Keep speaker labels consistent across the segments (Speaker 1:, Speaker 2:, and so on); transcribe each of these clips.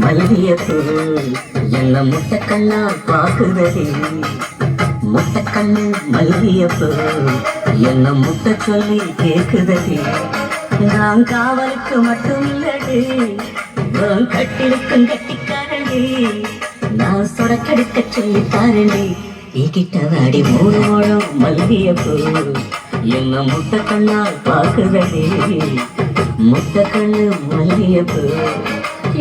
Speaker 1: மல்லியப்பூ என்ன முட்டைக்கண்ணா பாக்குதடி. முட்டைக்கண்ணு மல்லியப்பூ என்ன முட்டை சொல்லி கேக்குதடி. நான் காவலுக்கு மட்டும் இல்லடி, நான் கட்டிலுக்கும் கட்டிக்காரண்டி. நான் சொடக்கெடுக்க சொல்லி தாரண்டி. கிட்ட வாடி 3 முழம் மல்லியப்பூ என்ன முட்டைக்கண்ணா பாக்குதடி. முட்டைக்கண்ணு மல்லியப்பூ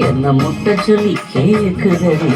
Speaker 1: என்ன முட்டை சொல்லி கேக்குதடி.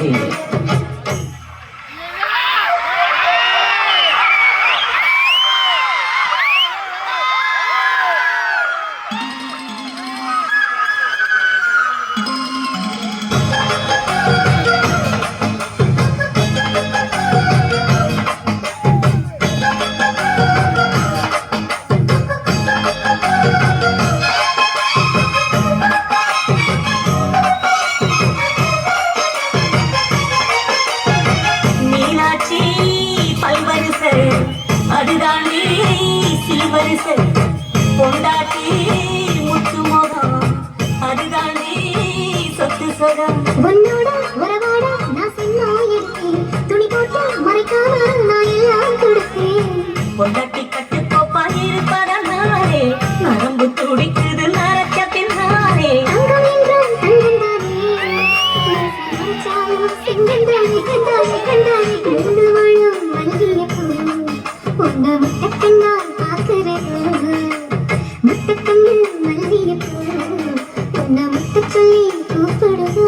Speaker 1: பல்வரிசை அதுதான் நீ சில்வரிசை. பொண்டாட்டி முத்து மோகம் அதுதான் நீ சொத்து சொகம்.
Speaker 2: உன்னோட உறவாட நான் சின்ன இருக்கேன், துணி போட்டு மறைக்காம நான் எல்லாம் கொடுத்தேன்.
Speaker 1: பொண்டாட்டி கட்டு கோப்பா இருப்பதனாலே நரம்பு துடிக்குது நரச்ச பின்னாலே.
Speaker 2: தங்கம் என்றும் தங்கந்தானே மறைச்சாலும் செங்கந்தானே கண்டானே கண்டானே. 3 முழம் மல்லியப்பூ உன்னை முட்டைக்கண்ணால் பார்க்கிறது. முட்டைக்கண்ணு மல்லியப்பூ உன்னை முட்டை சொல்லி கூப்பிடுது.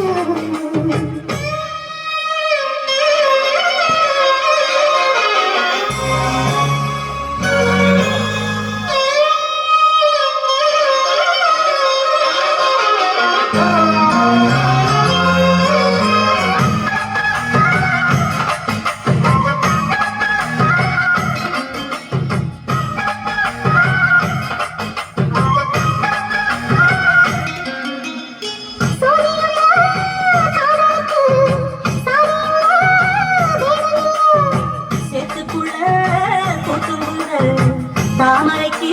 Speaker 1: தாமரைக்கு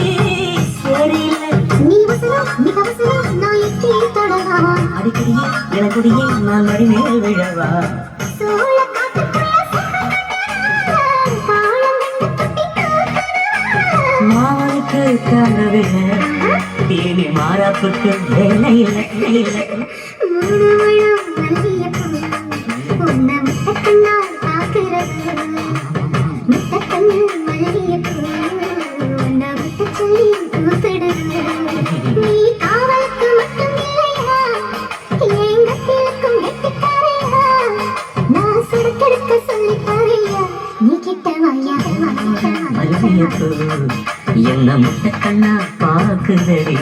Speaker 1: சரியில்லை
Speaker 2: நீ வசனம் நீ அவசரம் நான் எட்டி தொடவா.
Speaker 1: அடிக்கடியே எனக்குடியே நான் மடிமேல் விழவா.
Speaker 2: சோழ
Speaker 1: மாவனுக்கு காணவில்லை தேனி மாறாப்புக்கு வேலை இல்லை.
Speaker 2: 3 முழம் மல்லியப்பூ உன்னை முட்டைக்கண்ணால் பார்க்கிறது. முட்டைக்கண்ணு மல்லியப்பூ உன்னை முட்டை சொல்லி கூப்பிடுது. நீ காவலுக்கு மட்டும் இல்லையா, என் கட்டிலுக்கும் கெட்டிக்காரையா. நான் சுடுக்கெடுக்க சொல்லி பாரையா, நீ கிட்ட வாயா
Speaker 1: மல்லியப்பூ என்ன முட்டைக்கண்ணா பாக்குதடி.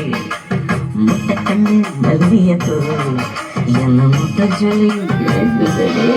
Speaker 1: முட்டைக்கண்ணு மல்லியப்பூ என்ன முட்டை சொல்லி கேக்குதடி.